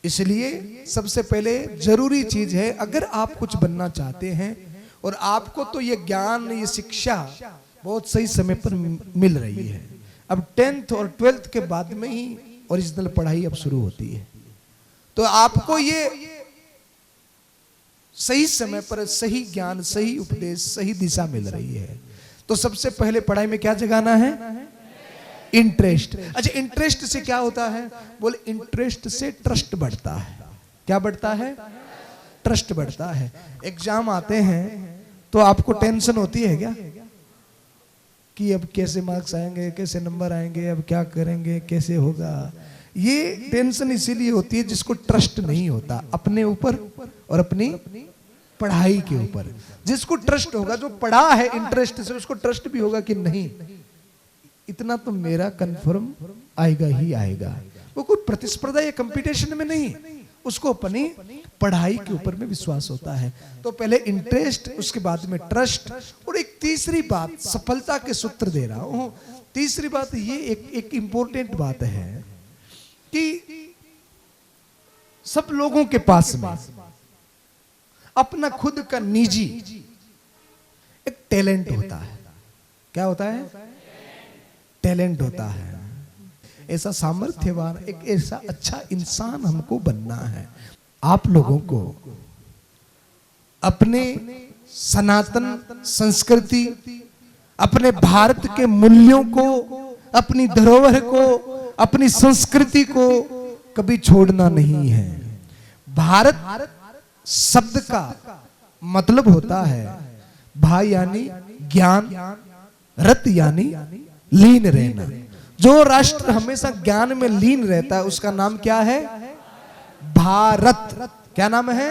इसलिए सबसे पहले जरूरी चीज है, अगर आप कुछ बनना चाहते हैं और आपको तो ये ज्ञान, ये शिक्षा बहुत सही समय पर मिल रही है, अब 10th और 12th के बाद में ही ओरिजिनल पढ़ाई अब शुरू होती है, तो आपको ये सही समय पर सही ज्ञान, सही उपदेश, सही दिशा मिल रही है। तो सबसे पहले पढ़ाई में क्या जगाना है? इंटरेस्ट। अच्छा, इंटरेस्ट से क्या होता है? बोले इंटरेस्ट से ट्रस्ट बढ़ता है। क्या बढ़ता है? ट्रस्ट बढ़ता है। एग्जाम आते हैं तो आपको टेंशन होती है क्या कि अब कैसे मार्क्स आएंगे, कैसे नंबर आएंगे, अब क्या करेंगे, कैसे होगा? ये टेंशन इसीलिए होती है जिसको ट्रस्ट नहीं होता अपने ऊपर और अपनी पढ़ाई के ऊपर। जिसको ट्रस्ट होगा, जो पढ़ा है इंटरेस्ट से, उसको ट्रस्ट भी होगा कि नहीं, इतना तो मेरा कंफर्म आएगा ही आएगा। वो कोई प्रतिस्पर्धा या कंपटीशन में नहीं, उसको अपनी पढ़ाई के ऊपर में विश्वास होता है। तो पहले इंटरेस्ट, उसके बाद में ट्रस्ट। और एक तीसरी बात, सफलता के सूत्र दे रहा हूं। तीसरी बात ये एक इंपॉर्टेंट बात है कि सब लोगों के पास में अपना खुद का निजी एक टैलेंट होता है। क्या होता है? टैलेंट होता है। ऐसा सामर्थ्यवान, एक ऐसा अच्छा इंसान हमको बनना है। आप लोगों को अपने सनातन संस्कृति, अपने भारत के मूल्यों को, अपनी धरोहर को, अपनी संस्कृति को कभी छोड़ना नहीं है। भारत शब्द का मतलब होता है भा यानी ज्ञान, रत यानी लीन रहना। जो राष्ट्र हमेशा ज्ञान में लीन रहता है उसका नाम क्या है? भारत। क्या नाम है?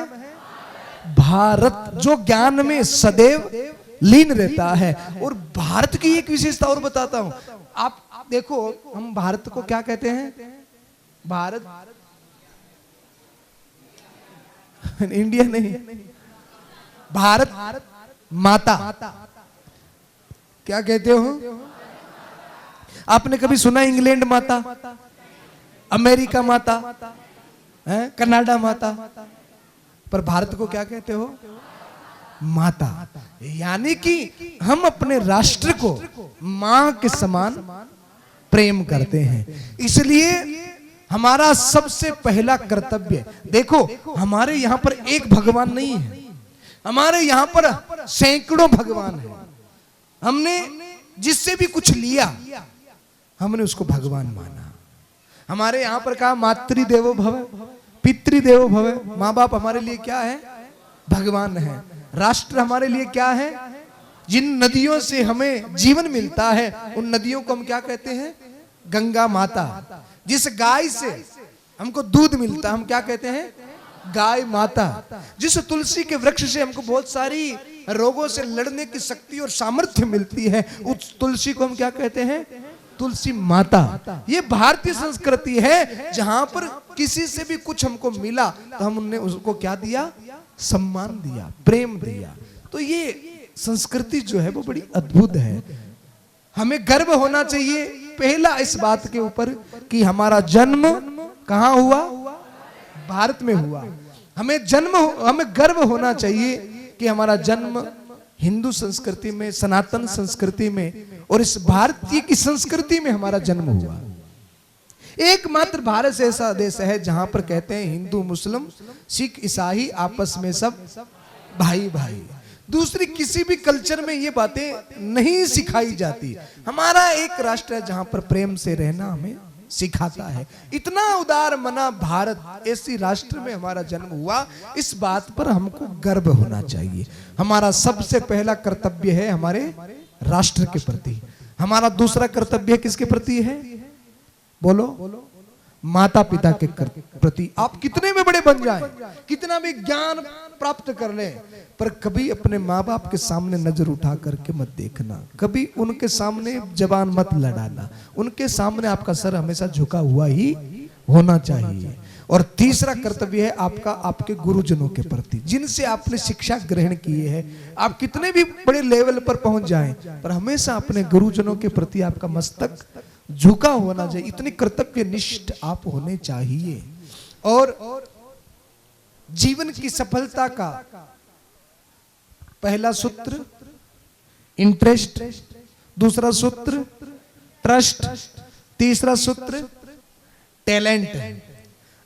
भारत। जो ज्ञान में सदैव लीन रहता है। और भारत की एक विशेषता और बताता हूं। आप देखो, हम भारत को क्या कहते हैं? भारत, इंडिया नहीं, भारत माता। क्या कहते हो? आपने कभी सुना इंग्लैंड माता, अमेरिका माता, कनाडा माता? पर भारत को क्या कहते हो? माता। यानी कि हम अपने राष्ट्र को मां के समान प्रेम करते हैं। इसलिए हमारा सबसे पहला कर्तव्य, देखो हमारे यहां पर एक भगवान नहीं है, हमारे यहां पर सैकड़ों भगवान हैं। हमने जिससे भी कुछ लिया हमने उसको भगवान माना। हमारे यहां पर कहा मातृदेवो भव, पितृदेवो भव। माँ बाप हमारे लिए क्या है? भगवान है। राष्ट्र हमारे लिए क्या है? जिन नदियों से हमें जीवन मिलता है उन नदियों को हम क्या कहते हैं? गंगा माता। जिस गाय से हमको दूध मिलता है हम क्या कहते हैं? गाय माता। जिस तुलसी के वृक्ष से हमको बहुत सारी रोगों से लड़ने की शक्ति और सामर्थ्य मिलती है उस तुलसी को हम क्या कहते हैं? तुलसी माता। ये भारतीय संस्कृति है जहां पर किसी से भी कुछ हमको मिला तो हमने उसको क्या दिया? सम्मान दिया, प्रेम दिया। तो ये संस्कृति जो है वो बड़ी अद्भुत है। हमें गर्व होना चाहिए पहला इस बात के ऊपर कि हमारा जन्म कहां हुआ? भारत में हुआ। हमें गर्व होना चाहिए कि हमारा जन्म हिंदू संस्कृति में, सनातन संस्कृति में और इस भारतीय की संस्कृति में हमारा जन्म हुआ। एकमात्र भारत से ऐसा देश है जहां पर कहते हैं हिंदू मुस्लिम सिख ईसाई आपस में सब भाई भाई। दूसरी किसी भी कल्चर में ये बातें नहीं सिखाई जाती। हमारा एक राष्ट्र है जहां पर प्रेम से रहना हमें सिखाता है। इतना उदार मना भारत, ऐसी राष्ट्र में हमारा जन्म हुआ। इस बात पर हमको गर्व होना चाहिए। हमारा सबसे पहला कर्तव्य है हमारे राष्ट्र के प्रति। हमारा दूसरा कर्तव्य किसके प्रति है? बोलो। माता पिता के प्रति। आप कितने में बड़े बन जाएं, कितना भी ज्ञान प्राप्त कर लें, पर कभी अपने माँ बाप के सामने नजर उठा करके मत देखना। कभी उनके सामने जबान मत लड़ाना। उनके सामने आपका सर हमेशा झुका हुआ ही होना चाहिए। और तीसरा कर्तव्य है आपका आपके गुरुजनों के प्रति, जिनसे आपने शिक्षा ग्रहण की है। आप कितने भी बड़े लेवल पर पहुंच जाएं, पर हमेशा अपने गुरुजनों के प्रति आपका मस्तक झुका होना चाहिए। इतने कर्तव्य निष्ठ आप होने चाहिए। और जीवन की सफलता का पहला सूत्र इंटरेस्ट, दूसरा सूत्र ट्रस्ट, तीसरा सूत्र टैलेंट।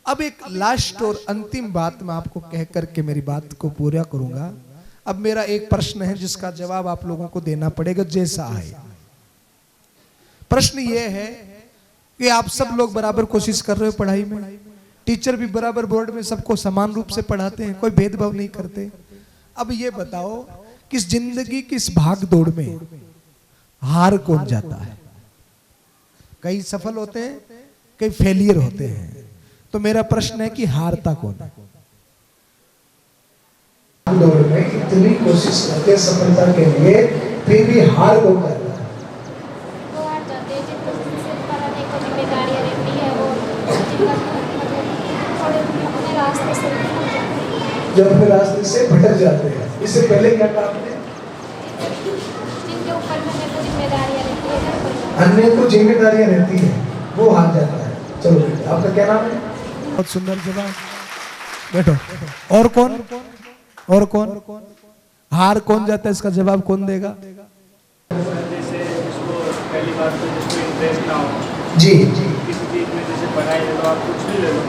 अब एक लास्ट और अंतिम बात मैं आपको कह करके मेरी बात को पूरा करूंगा। अब मेरा एक प्रश्न है जिसका जवाब आप लोगों को देना पड़ेगा जैसा आए। प्रश्न यह है कि आप सब लोग बराबर कोशिश कर रहे हो पढ़ाई में। टीचर भी बराबर बोर्ड में सबको समान रूप से पढ़ाते हैं, कोई भेदभाव नहीं करते। अब ये बताओ कि इस जिंदगी की इस भाग दौड़ में हार कौन जाता है? कई सफल होते हैं, कई फेलियर होते हैं। तो मेरा प्रश्न है कि हारता कौन है? दौड़ में इतनी कोशिश करते सफलता के लिए, फिर भी हार कौन जाता है? जो अपने रास्ते से भटक जाते हैं। इससे पहले क्या कहा आपने? जिनके ऊपर अन्य को जिम्मेदारियां रहती है वो हार जाता है। चलो आपका क्या नाम है? बहुत सुंदर जवाब। बैठो। और कौन? और कौन? हार कौन जाता है? इसका जवाब कौन देगा? जैसे इसको पहली बात तो जिसको इंटरेस्ट ना हो जी किसी चीज में, जैसे पढ़ाई ले लो, आप कुछ भी ले लो,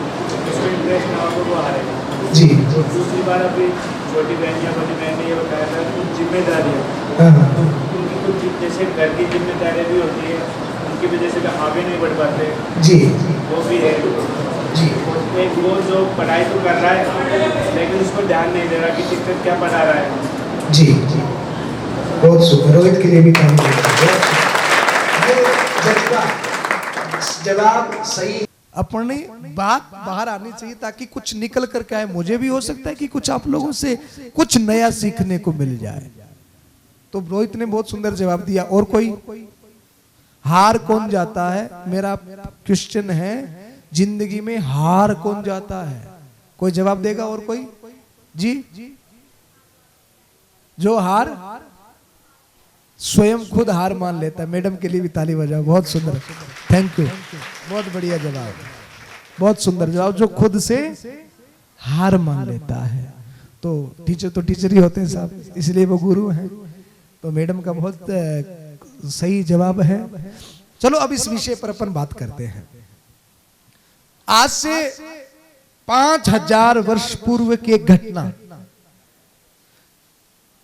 जिसको इंटरेस्ट ना हो तो वो हारेगा जी। तो दूसरी बार अभी छोटी बहन या बड़ी बहन ने ये बताया था कुछ जिम्मेदारियाँ, उनकी कुछ जैसे घर की जिम्मेदारियाँ भी होती है, उनकी वजह से आगे नहीं बढ़ पाते जी। वो भी है जी। एक वो जो पढ़ाई तो कर रहा है लेकिन उसको ध्यान नहीं दे रहा कि शिक्षक क्या पढ़ा रहा है। जी जी, बहुत सुंदर। रोहित के लिए भी काम जवाब सही। अपनी बात बाहर आनी चाहिए ताकि कुछ निकल कर के आए। मुझे भी हो सकता है कि कुछ आप लोगों से कुछ नया सीखने को मिल जाए। तो रोहित ने बहुत सुंदर जवाब दिया। और कोई? हार कौन जाता है? मेरा क्वेश्चन है, जिंदगी में हार कौन जाता है? कोई जवाब देगा? और कोई? जी। जो हार स्वयं खुद हार मान लेता है। मैडम के लिए भी ताली बजाओ। बहुत सुंदर, थैंक यू, बहुत बढ़िया जवाब, बहुत सुंदर जवाब। जो खुद से हार मान लेता है। तो टीचर ही होते हैं साहब, इसलिए वो गुरु हैं। तो मैडम का बहुत सही जवाब है। चलो अब इस विषय पर अपन बात करते हैं। आज से 5000 वर्ष पूर्व की एक घटना,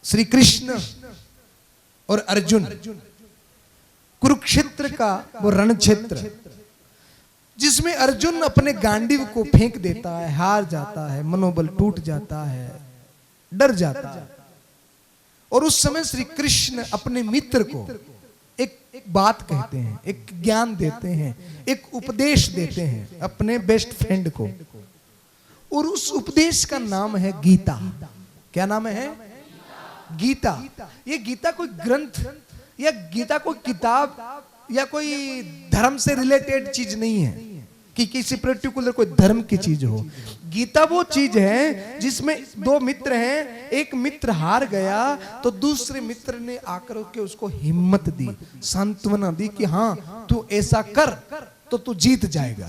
श्री कृष्ण और अर्जुन, कुरुक्षेत्र का वो रण क्षेत्र जिसमें अर्जुन अपने गांडीव को फेंक देता है, हार जाता है, मनोबल टूट जाता है, डर जाता है। और उस समय श्री कृष्ण अपने मित्र को एक बात कहते हैं, एक ज्ञान देते हैं, एक उपदेश देते हैं अपने बेस्ट फ्रेंड को, और उस उपदेश का नाम है गीता। क्या नाम है? गीता। ये गीता कोई ग्रंथ या गीता कोई किताब या कोई धर्म से रिलेटेड चीज नहीं है कि किसी पर्टिकुलर कोई धर्म की चीज हो। गीता वो चीज है जिसमें दो मित्र हैं, एक मित्र हार गया तो दूसरे मित्र ने आकर के उसको हिम्मत दी, सांत्वना दी कि हाँ तू ऐसा कर तो तू जीत जाएगा।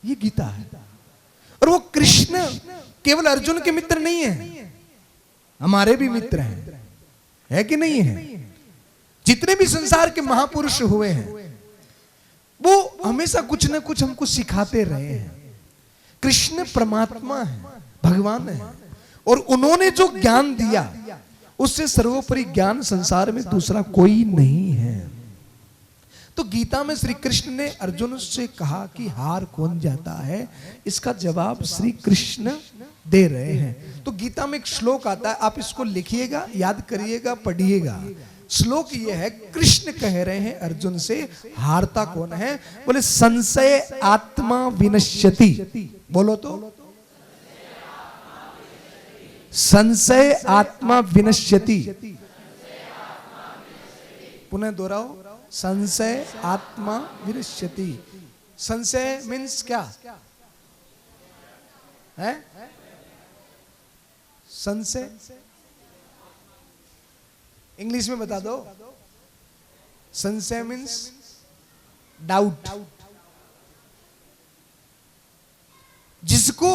ये गीता है। और वो कृष्ण केवल अर्जुन के मित्र नहीं है, हमारे भी मित्र हैं, है कि नहीं है? जितने भी संसार के महापुरुष हुए हैं वो हमेशा कुछ न कुछ हमको सिखाते रहे हैं। कृष्ण परमात्मा है, भगवान है, और उन्होंने जो ज्ञान दिया उससे सर्वोपरि ज्ञान संसार में दूसरा कोई नहीं है। तो गीता में श्री कृष्ण ने अर्जुन से कहा कि हार कौन जाता है, इसका जवाब श्री कृष्ण दे रहे हैं। तो गीता में एक श्लोक आता है, आप इसको लिखिएगा, याद करिएगा, पढ़िएगा। श्लोक ये है, कृष्ण कह रहे हैं अर्जुन से हारता कौन है? बोले संशय आत्मा विनश्यति। बोलो तो, संशय आत्मा विनश्यति। पुनः दोहराओ, संशय आत्मा विनश्यति। संशय मीन्स क्या है? संशय इंग्लिश में बता दो। संशय मीन्स डाउट। जिसको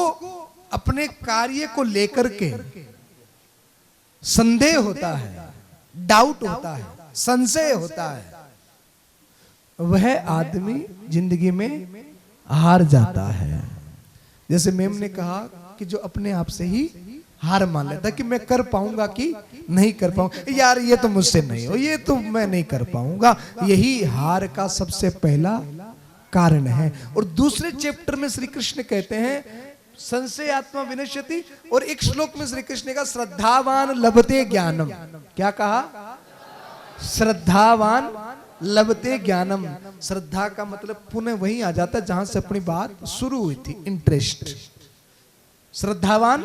अपने कार्य को लेकर के संदेह होता है, डाउट होता है, संशय होता है, वह आदमी जिंदगी में हार जाता है। जैसे मैम ने कहा कि जो अपने आप से ही हार मान लेता कि मैं कर पाऊंगा कि नहीं कर पाऊंगा, यार ये तो मुझसे नहीं हो, ये तो मैं नहीं कर पाऊंगा, यही हार का सबसे पहला कारण है। और दूसरे चैप्टर में श्री कृष्ण कहते हैं संशय आत्मा विनश्यति, और एक श्लोक में श्री कृष्ण का श्रद्धावान लभते ज्ञानम। क्या कहा? श्रद्धावान लभते ज्ञानम। श्रद्धा का मतलब पुनः वही आ जाता है जहां से अपनी बात शुरू हुई थी, इंटरेस्ट। श्रद्धावान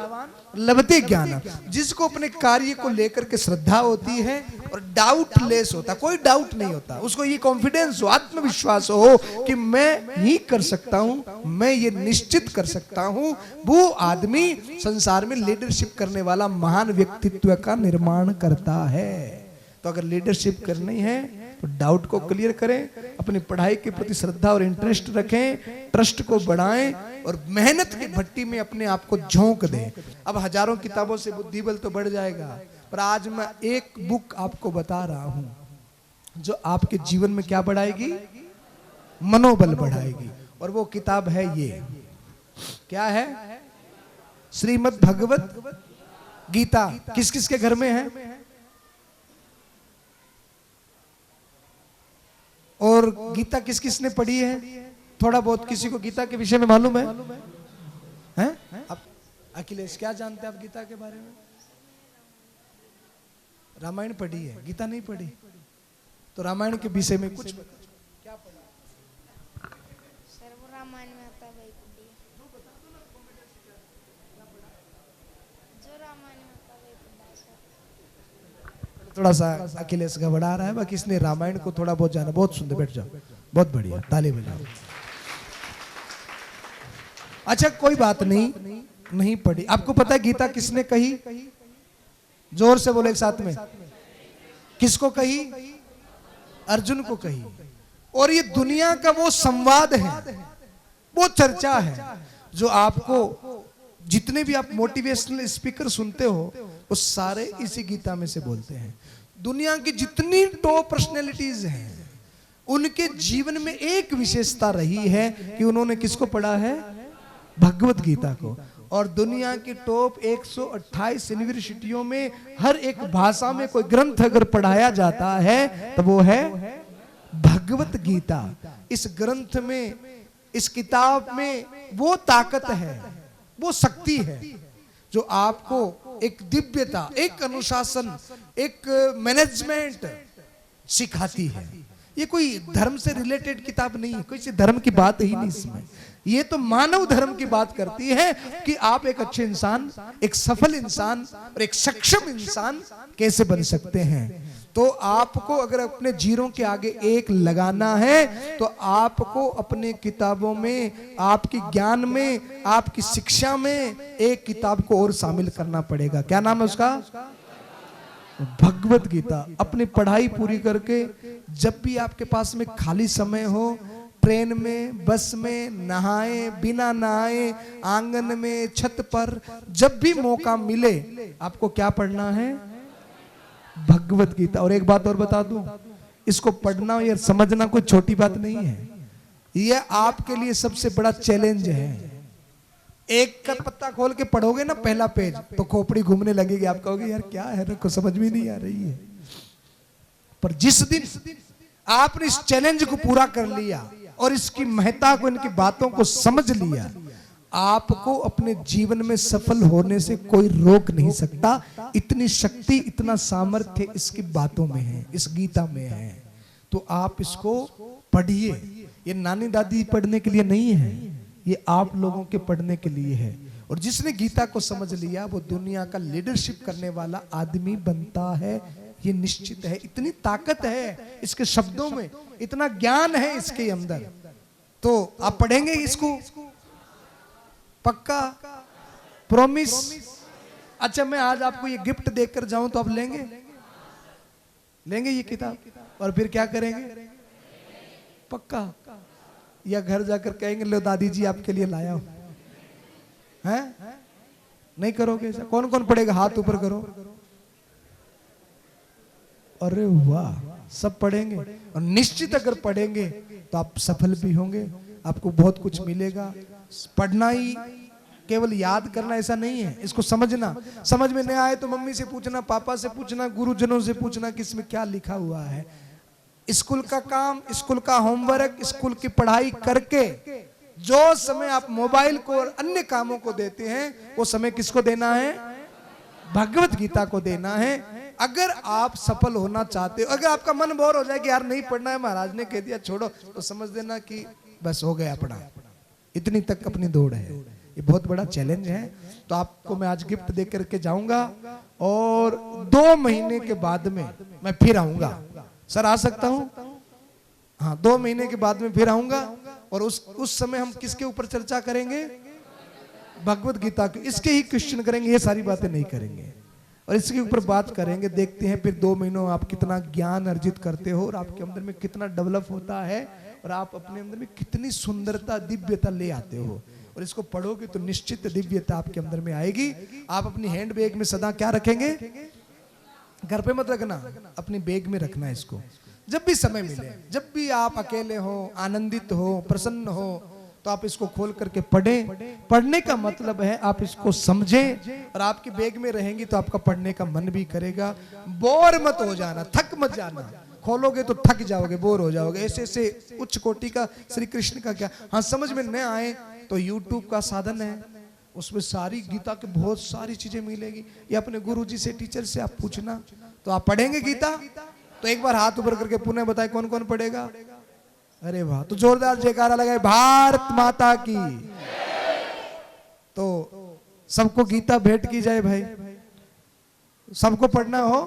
लभते ज्ञान, जिसको अपने कार्य को लेकर के श्रद्धा होती है और डाउट लेस होता, कोई डाउट नहीं होता, उसको ये कॉन्फिडेंस हो, आत्मविश्वास हो कि मैं ही कर सकता हूं, मैं ये निश्चित कर सकता हूं, वो आदमी संसार में लीडरशिप करने वाला महान व्यक्तित्व का निर्माण करता है। तो अगर लीडरशिप करनी है तो डाउट को क्लियर करें, अपनी पढ़ाई के प्रति श्रद्धा और इंटरेस्ट रखें, ट्रस्ट को बढ़ाएं और मेहनत की भट्टी में अपने आप को झोंक दें। अब हजारों किताबों से बुद्धि बल तो बढ़ जाएगा, पर आज मैं एक बुक आपको बता रहा हूं जो आपके जीवन में क्या बढ़ाएगी? मनोबल बढ़ाएगी। और वो किताब है ये, क्या है? श्रीमद् भगवत गीता। किस किस के घर में है? और गीता किस किस ने पढ़ी है? थोड़ा बहुत किसी को गीता के विषय में मालूम है? हैं? आप अखिलेश क्या जानते हैं आप गीता के बारे में? रामायण पढ़ी है, गीता नहीं पढ़ी? तो रामायण के विषय में कुछ क्या पढ़ा? सर वो रामायण में आता है भाई बुढ़ी, जो रामायण में आता है भाई बुढ़ा सर। थोड़ा सा अखिलेश घबरा रहा है, बाकी इसने रामायण को थोड़ा बहुत जाना। बहुत सुंदर, बैठ जाओ, बहुत बढ़िया, ताली बजाओ। अच्छा कोई बात नहीं, नहीं पढ़ी। आपको पता है गीता किसने कही? जोर से बोले एक साथ में। किसको कही? अर्जुन को कही। और ये दुनिया का वो संवाद है, वो चर्चा है जो आपको जितने भी आप मोटिवेशनल स्पीकर सुनते हो वो सारे इसी गीता में से बोलते हैं। दुनिया की जितनी टॉप पर्सनैलिटीज हैं उनके जीवन में एक विशेषता रही है कि उन्होंने किसको पढ़ा है? भगवत गीता को। और दुनिया की टॉप 128 यूनिवर्सिटियों में हर एक भाषा में कोई ग्रंथ अगर पढ़ाया जाता है तो वो है भगवत गीता। इस ग्रंथ में, इस किताब में वो ताकत है, वो शक्ति है जो आपको एक दिव्यता, एक अनुशासन, एक मैनेजमेंट सिखाती है। ये कोई धर्म से रिलेटेड किताब नहीं है, कोई धर्म की बात ही नहीं इसमें। ये तो मानव धर्म की बात करती है कि आप एक अच्छे इंसान, एक सफल इंसान और एक सक्षम इंसान कैसे बन सकते हैं। तो आपको अगर अपने जीरो के आगे एक लगाना है तो आपको अपने किताबों में, आपकी ज्ञान में, आपकी शिक्षा में एक किताब को और शामिल करना पड़ेगा। क्या नाम है उसका? भगवत गीता। अपनी पढ़ाई पूरी करके जब भी आपके पास में खाली समय हो, ट्रेन में, बस में, नहाए, बिना नहाए, आंगन में, छत पर, जब भी मौका मिले आपको क्या पढ़ना है? भगवत गीता। और एक बात और बता दूं, इसको पढ़ना या समझना कोई छोटी बात नहीं है। यह आपके लिए सबसे बड़ा चैलेंज है। एक का पत्ता खोल के पढ़ोगे ना पहला पेज, तो खोपड़ी घूमने लगेगी। आप कहोगे यार क्या है, को समझ में नहीं आ रही है। पर जिस दिन आपने इस चैलेंज को पूरा कर लिया और इसकी महत्ता को, इनकी बातों को समझ लिया, आपको अपने जीवन में सफल होने से कोई रोक नहीं सकता। इतनी शक्ति, इतना सामर्थ्य इसकी बातों में है, इस गीता में है। तो आप इसको पढ़िए। ये नानी दादी पढ़ने के लिए नहीं है, ये आप लोगों के पढ़ने के लिए है। और जिसने गीता को समझ लिया वो दुनिया का लीडरशिप करने वाला आदमी बनता है, ये निश्चित है। इतनी ताकत है इसके शब्दों में, इतना ज्ञान है इसके अंदर। तो आप पढ़ेंगे इसको पक्का? प्रॉमिस? अच्छा, मैं आज आपको ये गिफ्ट देकर जाऊं तो आप लेंगे? लेंगे ये किताब? और फिर क्या करेंगे? पक्का? या घर जाकर कहेंगे लो दादी जी आपके लिए लाया हूं? हैं? नहीं करोगे ऐसा? कौन कौन पढ़ेगा? हाथ ऊपर करो। अरे वाह, सब पढ़ेंगे। और निश्चित अगर पढ़ेंगे तो आप सफल भी होंगे, आपको बहुत कुछ मिलेगा। पढ़ना ही केवल याद करना ऐसा नहीं है, इसको समझना। समझ में नहीं आए तो मम्मी से पूछना, पापा से पूछना, गुरुजनों से पूछना कि इसमें क्या लिखा हुआ है। स्कूल का काम, स्कूल का होमवर्क, स्कूल की पढ़ाई करके जो समय आप मोबाइल को और अन्य कामों को देते हैं, वो समय किसको देना है? भगवत गीता को देना है। अगर आप सफल होना चाहते हो, अगर आपका मन बोर हो जाए कि यार नहीं पढ़ना है, महाराज ने कह दिया छोड़ो, तो समझ देना कि बस हो गया पढ़ा। इतनी तक अपनी दौड़ है। ये बहुत बड़ा चैलेंज है। तो आपको मैं आज गिफ्ट दे करके जाऊंगा और 2 महीने के बाद में मैं फिर आऊंगा। सर आ सकता हूं? हाँ, 2 महीने के बाद में फिर आऊंगा और उस समय हम किसके ऊपर चर्चा करेंगे? भगवत गीता के। इसके ही क्वेश्चन करेंगे, ये सारी बातें नहीं करेंगे और इसके ऊपर बात करेंगे। देखते हैं फिर 2 महीनों आप कितना ज्ञान अर्जित करते हो और आपके अंदर में कितना डेवलप होता है और आप अपने अंदर में कितनी सुंदरता, दिव्यता ले आते हो। और इसको पढ़ोगे तो निश्चित दिव्यता आपके अंदर में आएगी। आप अपनी हैंड बैग में सदा क्या रखेंगे? घर पे मत रखना, अपनी बैग में रखना है इसको। जब भी समय मिले, जब भी आप अकेले हो, आनंदित हो, प्रसन्न हो, तो आप इसको खोल करके पढ़ें। पढ़ने का मतलब है आप इसको समझें और आपके बैग में रहेंगी तो आपका पढ़ने का मन भी करेगा। बोर मत हो जाना, थक मत जाना। खोलोगे तो थक जाओगे, बोर हो जाओगे। ऐसे ऐसे उच्च कोटि का श्री कृष्ण का क्या, हाँ समझ में न आए तो YouTube का साधन है, उसमें सारी गीता की बहुत सारी चीजें मिलेगी। या अपने गुरुजी से, टीचर से आप पूछना। तो आप पढ़ेंगे गीता? तो एक बार हाथ ऊपर करके पुनः बताए कौन कौन पढ़ेगा? अरे वाह, तो जोरदार जयकारा लगाए भारत माता की। तो सबको गीता भेंट की जाए भाई, सबको पढ़ना हो।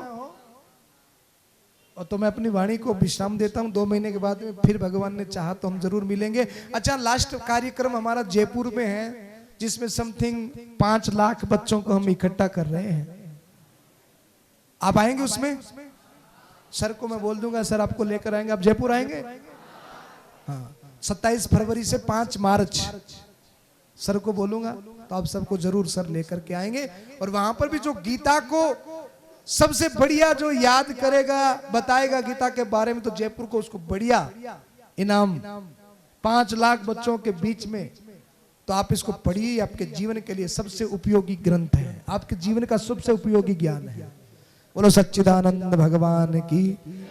और तो मैं अपनी वाणी को विश्राम देता हूं। 2 महीने के बाद में फिर भगवान ने चाहा तो हम जरूर मिलेंगे। अच्छा, लास्ट कार्यक्रम हमारा जयपुर में है, जिसमें समथिंग 5 लाख बच्चों को हम इकट्ठा कर रहे हैं। आप आएंगे उसमें? सर को मैं बोल दूंगा, सर आपको लेकर आएंगे। आप जयपुर आएंगे? हाँ, 27 फरवरी से 5 मार्च सर को बोलूंगा, तो आप सबको जरूर सर लेकर के आएंगे। और वहां पर भी जो गीता को सबसे बढ़िया जो याद करेगा, बताएगा गीता के बारे में, तो जयपुर को उसको बढ़िया इनाम 5 लाख बच्चों के बीच में। तो आप इसको पढ़िए, आपके जीवन के लिए सबसे उपयोगी ग्रंथ है, आपके जीवन का सबसे उपयोगी ज्ञान है। बोलो सच्चिदानंद भगवान की।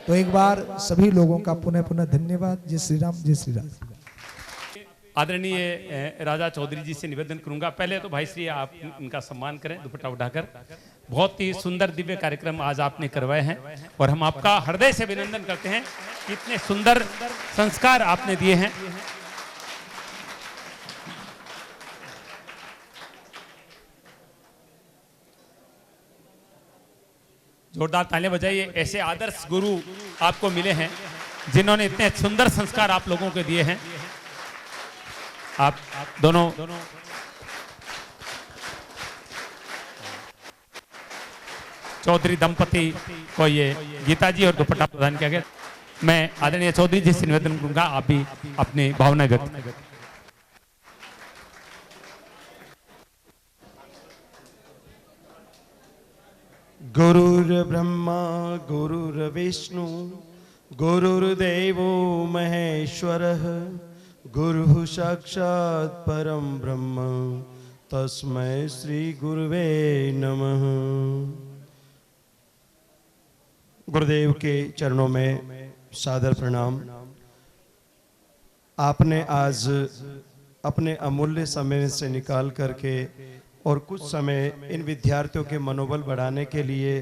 तो एक बार सभी लोगों का पुनः पुनः धन्यवाद। जय श्री राम, जय श्री राम। आदरणीय राजा चौधरी जी से निवेदन करूंगा, पहले तो भाई श्री आप इनका सम्मान करें दुपट्टा उठाकर। बहुत ही सुंदर दिव्य कार्यक्रम आज आपने करवाए हैं और हम आपका हृदय से अभिनंदन करते हैं कि इतने सुंदर संस्कार आपने दिए हैं। जोरदार तालियां बजाइए। ऐसे आदर्श गुरु आपको मिले हैं जिन्होंने इतने सुंदर संस्कार आप लोगों को दिए हैं। आप दोनों चौधरी दंपति को ये गीता जी और दुपट्टा प्रदान किया गया। मैं आदरणीय चौधरी जी से निवेदन करूंगा आप भी अपनी भावना व्यक्त करें। गुरुर्ब्रह्मा गुरुर्विष्णु गुरुर्देवो महेश्वरः गुरुः साक्षात् परम ब्रह्म तस्मै श्री गुरुवे नमः। गुरुदेव के चरणों में सादर प्रणाम। आपने आज अपने अमूल्य समय से निकाल करके और कुछ समय इन विद्यार्थियों के मनोबल बढ़ाने के लिए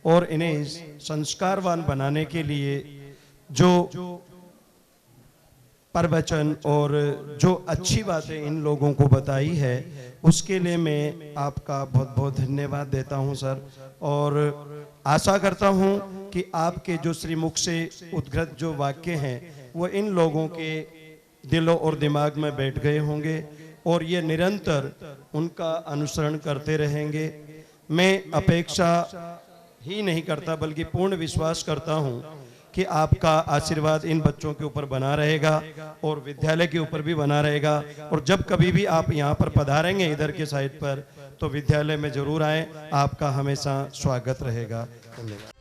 और इन्हें संस्कारवान बनाने के लिए जो प्रवचन और जो अच्छी बातें इन लोगों को बताई है, उसके लिए मैं आपका बहुत बहुत धन्यवाद देता हूं सर। और आशा करता हूं कि आपके जो श्रीमुख से उद्गत जो वाक्य हैं वो इन लोगों के दिलों और दिमाग में बैठ गए होंगे और ये निरंतर उनका अनुसरण करते रहेंगे। मैं अपेक्षा ही नहीं करता बल्कि पूर्ण विश्वास करता हूं कि आपका आशीर्वाद इन बच्चों के ऊपर बना रहेगा और विद्यालय के ऊपर भी बना रहेगा। और जब कभी भी आप यहाँ पर पधारेंगे इधर के साइड पर तो विद्यालय में जरूर आएं, आपका हमेशा स्वागत रहेगा। धन्यवाद।